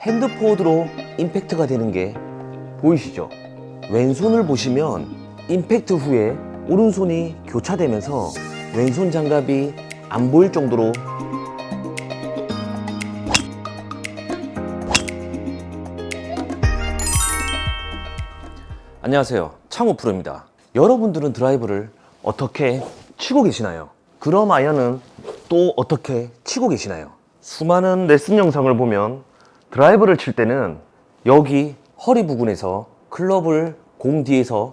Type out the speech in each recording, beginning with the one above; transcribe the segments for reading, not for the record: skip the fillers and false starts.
핸드포워드로 임팩트가 되는 게 보이시죠? 왼손을 보시면 임팩트 후에 오른손이 교차되면서 왼손 장갑이 안 보일 정도로 안녕하세요, 창호 프로입니다. 여러분들은 드라이브를 어떻게 치고 계시나요? 그럼 아이언은 또 어떻게 치고 계시나요? 수많은 레슨 영상을 보면 드라이브를 칠 때는 여기 허리 부근에서 클럽을 공 뒤에서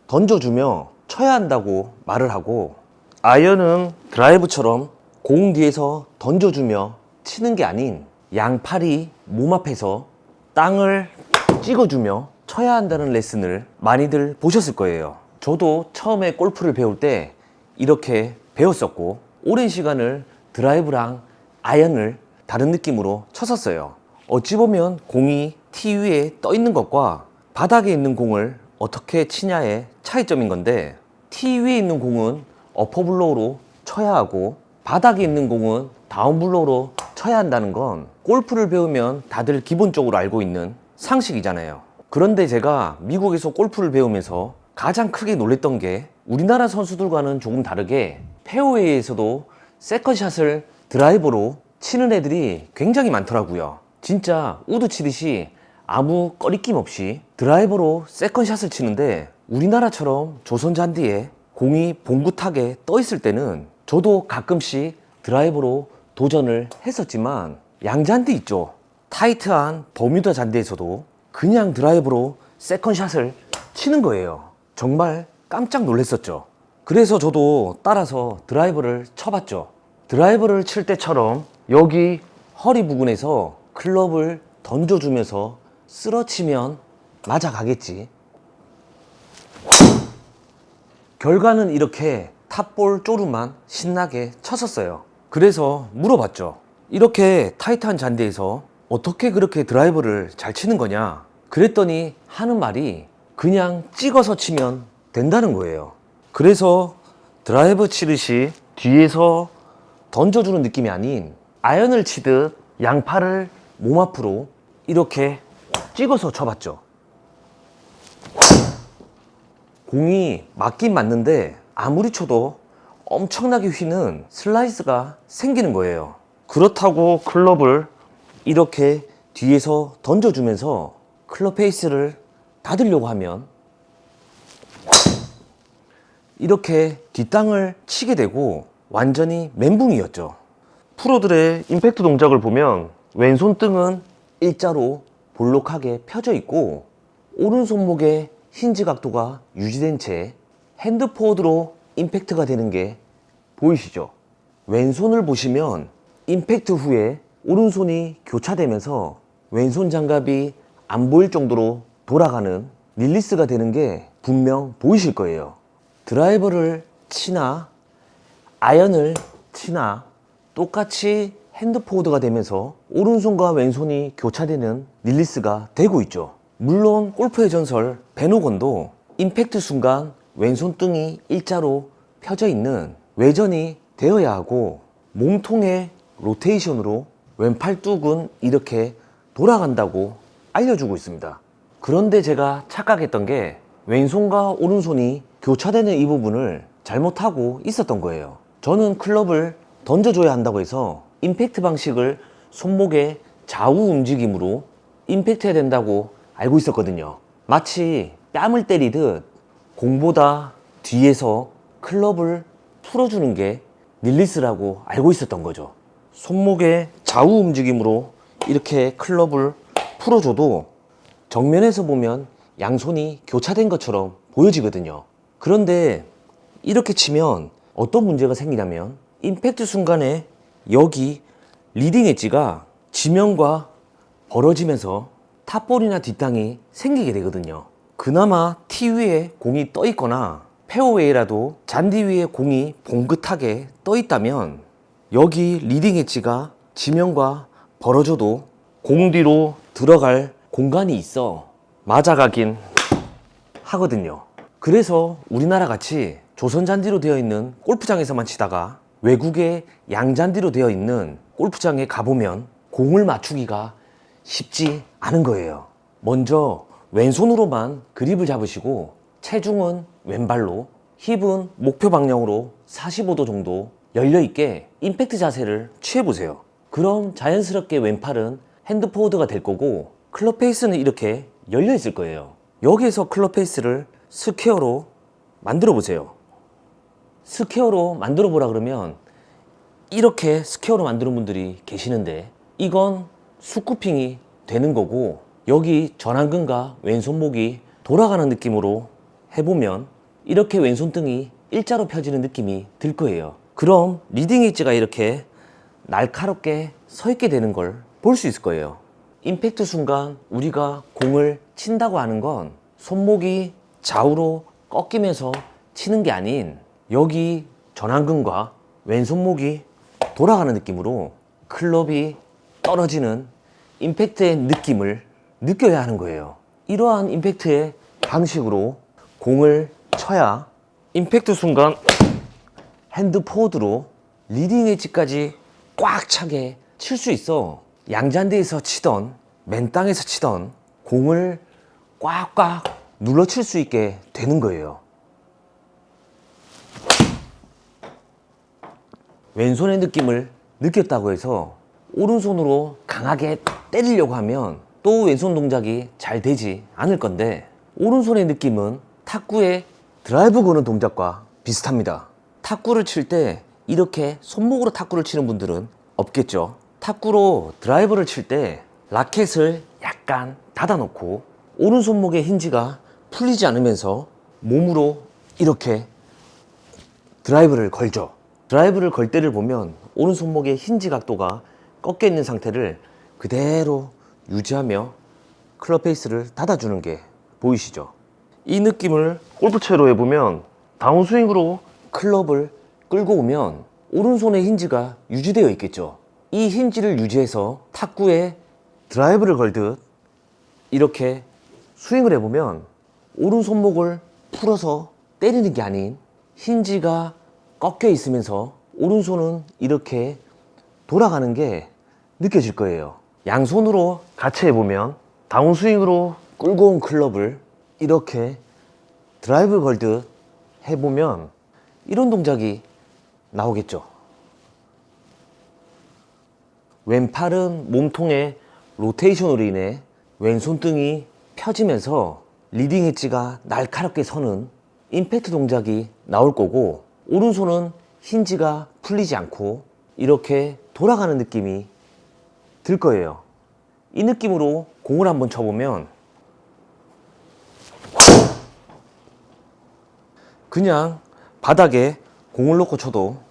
던져주며 쳐야 한다고 말을 하고, 아이언은 드라이브처럼 공 뒤에서 던져주며 치는 게 아닌 양팔이 몸 앞에서 땅을 찍어주며 쳐야 한다는 레슨을 많이들 보셨을 거예요. 저도 처음에 골프를 배울 때 이렇게 배웠었고, 오랜 시간을 드라이브랑 아이언을 다른 느낌으로 쳤었어요. 어찌 보면 공이 티 위에 떠 있는 것과 바닥에 있는 공을 어떻게 치냐의 차이점인 건데, 티 위에 있는 공은 어퍼블로우로 쳐야 하고 바닥에 있는 공은 다운블로우로 쳐야 한다는 건 골프를 배우면 다들 기본적으로 알고 있는 상식이잖아요. 그런데 제가 미국에서 골프를 배우면서 가장 크게 놀랬던 게, 우리나라 선수들과는 조금 다르게 페어웨이에서도 세컨샷을 드라이버로 치는 애들이 굉장히 많더라고요. 진짜 우드 치듯이 아무 꺼리낌 없이 드라이버로 세컨샷을 치는데, 우리나라처럼 조선 잔디에 공이 봉긋하게 떠 있을 때는 저도 가끔씩 드라이버로 도전을 했었지만, 양잔디 있죠, 타이트한 버뮤다 잔디에서도 그냥 드라이버로 세컨샷을 치는 거예요. 정말 깜짝 놀랐었죠. 그래서 저도 따라서 드라이버를 쳐봤죠. 드라이버를 칠 때처럼 여기 허리 부근에서 클럽을 던져주면서 쓰러치면 맞아가겠지. 결과는 이렇게 탑볼 쪼르만 신나게 쳤었어요. 그래서 물어봤죠. 이렇게 타이트한 잔디에서 어떻게 그렇게 드라이버를 잘 치는 거냐? 그랬더니 하는 말이 그냥 찍어서 치면 된다는 거예요. 그래서 드라이버 치듯이 뒤에서 던져주는 느낌이 아닌 아이언을 치듯 양팔을 몸 앞으로 이렇게 찍어서 쳐봤죠. 공이 맞긴 맞는데 아무리 쳐도 엄청나게 휘는 슬라이스가 생기는 거예요. 그렇다고 클럽을 이렇게 뒤에서 던져주면서 클럽 페이스를 닫으려고 하면 이렇게 뒷땅을 치게 되고 완전히 멘붕이었죠. 프로들의 임팩트 동작을 보면 왼손 등은 일자로 볼록하게 펴져 있고, 오른손목의 힌지 각도가 유지된 채 핸드포워드로 임팩트가 되는 게 보이시죠? 왼손을 보시면 임팩트 후에 오른손이 교차되면서 왼손 장갑이 안 보일 정도로 돌아가는 릴리스가 되는 게 분명 보이실 거예요. 드라이버를 치나 아이언을 치나 똑같이 핸드포워드가 되면서 오른손과 왼손이 교차되는 릴리스가 되고 있죠. 물론 골프의 전설 벤 호건도 임팩트 순간 왼손 등이 일자로 펴져 있는 외전이 되어야 하고, 몸통의 로테이션으로 왼팔 뚝은 이렇게 돌아간다고 알려주고 있습니다. 그런데 제가 착각했던 게, 왼손과 오른손이 교차되는 이 부분을 잘못하고 있었던 거예요. 저는 클럽을 던져줘야 한다고 해서 임팩트 방식을 손목의 좌우 움직임으로 임팩트 해야 된다고 알고 있었거든요. 마치 뺨을 때리듯 공보다 뒤에서 클럽을 풀어주는 게 릴리스라고 알고 있었던 거죠. 손목의 좌우 움직임으로 이렇게 클럽을 풀어줘도 정면에서 보면 양손이 교차된 것처럼 보여지거든요. 그런데 이렇게 치면 어떤 문제가 생기냐면, 임팩트 순간에 여기 리딩 엣지가 지면과 벌어지면서 탑볼이나 뒷땅이 생기게 되거든요. 그나마 티 위에 공이 떠 있거나 페어웨이라도 잔디 위에 공이 봉긋하게 떠 있다면 여기 리딩 엣지가 지면과 벌어져도 공 뒤로 들어갈 공간이 있어 맞아가긴 하거든요. 그래서 우리나라 같이 조선 잔디로 되어 있는 골프장에서만 치다가 외국의 양잔디로 되어 있는 골프장에 가보면 공을 맞추기가 쉽지 않은 거예요. 먼저 왼손으로만 그립을 잡으시고 체중은 왼발로, 힙은 목표 방향으로 45도 정도 열려있게 임팩트 자세를 취해보세요. 그럼 자연스럽게 왼팔은 핸드 포워드가 될 거고 클럽 페이스는 이렇게 열려 있을 거예요. 여기에서 클럽 페이스를 스퀘어로 만들어 보세요. 스퀘어로 만들어 보라 그러면 이렇게 스퀘어로 만드는 분들이 계시는데 이건 스쿠핑이 되는 거고, 여기 전완근과 왼손목이 돌아가는 느낌으로 해보면 이렇게 왼손등이 일자로 펴지는 느낌이 들 거예요. 그럼 리딩 엣지가 이렇게 날카롭게 서 있게 되는 걸 볼 수 있을 거예요. 임팩트 순간 우리가 공을 친다고 하는 건 손목이 좌우로 꺾이면서 치는 게 아닌 여기 전완근과 왼손목이 돌아가는 느낌으로 클럽이 떨어지는 임팩트의 느낌을 느껴야 하는 거예요. 이러한 임팩트의 방식으로 공을 쳐야 임팩트 순간 핸드 포워드로 리딩 엣지까지 꽉 차게 칠 수 있어 양잔디에서 치던 맨 땅에서 치던 공을 꽉꽉 눌러 칠 수 있게 되는 거예요. 왼손의 느낌을 느꼈다고 해서 오른손으로 강하게 때리려고 하면 또 왼손 동작이 잘 되지 않을 건데, 오른손의 느낌은 탁구의 드라이브 거는 동작과 비슷합니다. 탁구를 칠 때 이렇게 손목으로 탁구를 치는 분들은 없겠죠. 탁구로 드라이버를 칠 때 라켓을 약간 닫아놓고 오른손목의 힌지가 풀리지 않으면서 몸으로 이렇게 드라이브를 걸죠. 드라이브를 걸 때를 보면 오른손목의 힌지 각도가 꺾여 있는 상태를 그대로 유지하며 클럽 페이스를 닫아주는 게 보이시죠? 이 느낌을 골프채로 해보면 다운스윙으로 클럽을 끌고 오면 오른손의 힌지가 유지되어 있겠죠. 이 힌지를 유지해서 탁구에 드라이브를 걸듯 이렇게 스윙을 해보면 오른손목을 풀어서 때리는 게 아닌 힌지가 꺾여 있으면서 오른손은 이렇게 돌아가는 게 느껴질 거예요. 양손으로 같이 해보면 다운스윙으로 끌고 온 클럽을 이렇게 드라이브 걸듯 해보면 이런 동작이 나오겠죠. 왼팔은 몸통의 로테이션으로 인해 왼손등이 펴지면서 리딩 엣지가 날카롭게 서는 임팩트 동작이 나올 거고, 오른손은 힌지가 풀리지 않고 이렇게 돌아가는 느낌이 들 거예요. 이 느낌으로 공을 한번 쳐보면 그냥 바닥에 공을 놓고 쳐도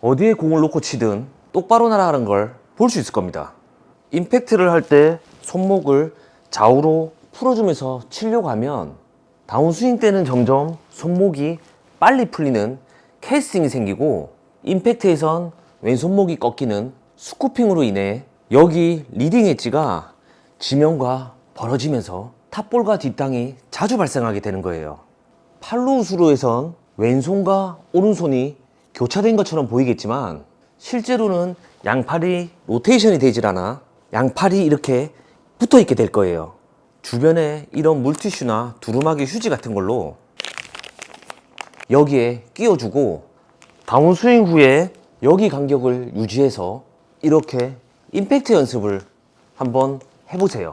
어디에 공을 놓고 치든 똑바로 날아가는 걸 볼 수 있을 겁니다. 임팩트를 할 때 손목을 좌우로 풀어주면서 치려고 하면 다운스윙 때는 점점 손목이 빨리 풀리는 캐스팅이 생기고, 임팩트에선 왼손목이 꺾이는 스쿠핑으로 인해 여기 리딩 엣지가 지면과 벌어지면서 탑볼과 뒷땅이 자주 발생하게 되는 거예요. 팔로 우스로에선 왼손과 오른손이 교차된 것처럼 보이겠지만 실제로는 양팔이 로테이션이 되질 않아 양팔이 이렇게 붙어 있게 될 거예요. 주변에 이런 물티슈나 두루마기 휴지 같은 걸로 여기에 끼워주고 다운스윙 후에 여기 간격을 유지해서 이렇게 임팩트 연습을 한번 해보세요.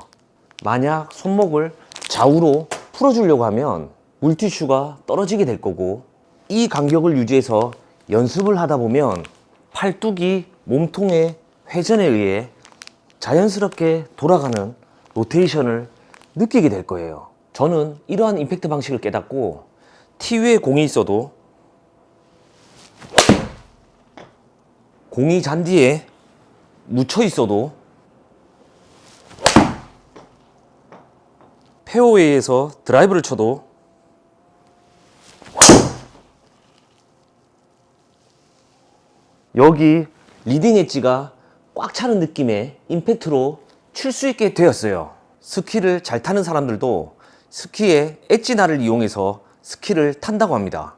만약 손목을 좌우로 풀어주려고 하면 물티슈가 떨어지게 될 거고, 이 간격을 유지해서 연습을 하다 보면 팔뚝이 몸통의 회전에 의해 자연스럽게 돌아가는 로테이션을 느끼게 될 거예요. 저는 이러한 임팩트 방식을 깨닫고 티 위에 공이 있어도 공이 잔디에 묻혀 있어도 페어웨이에서 드라이브를 쳐도 여기 리딩 엣지가 꽉 차는 느낌의 임팩트로 칠 수 있게 되었어요. 스키를 잘 타는 사람들도 스키의 엣지 날을 이용해서 스킬을 탄다고 합니다.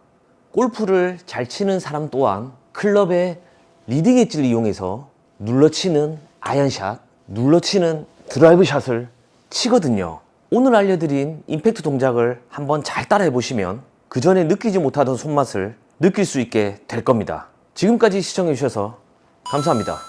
골프를 잘 치는 사람 또한 클럽의 리딩 엣지를 이용해서 눌러치는 아이언샷, 눌러치는 드라이브 샷을 치거든요. 오늘 알려드린 임팩트 동작을 한번 잘 따라해 보시면 그 전에 느끼지 못하던 손맛을 느낄 수 있게 될 겁니다. 지금까지 시청해 주셔서 감사합니다.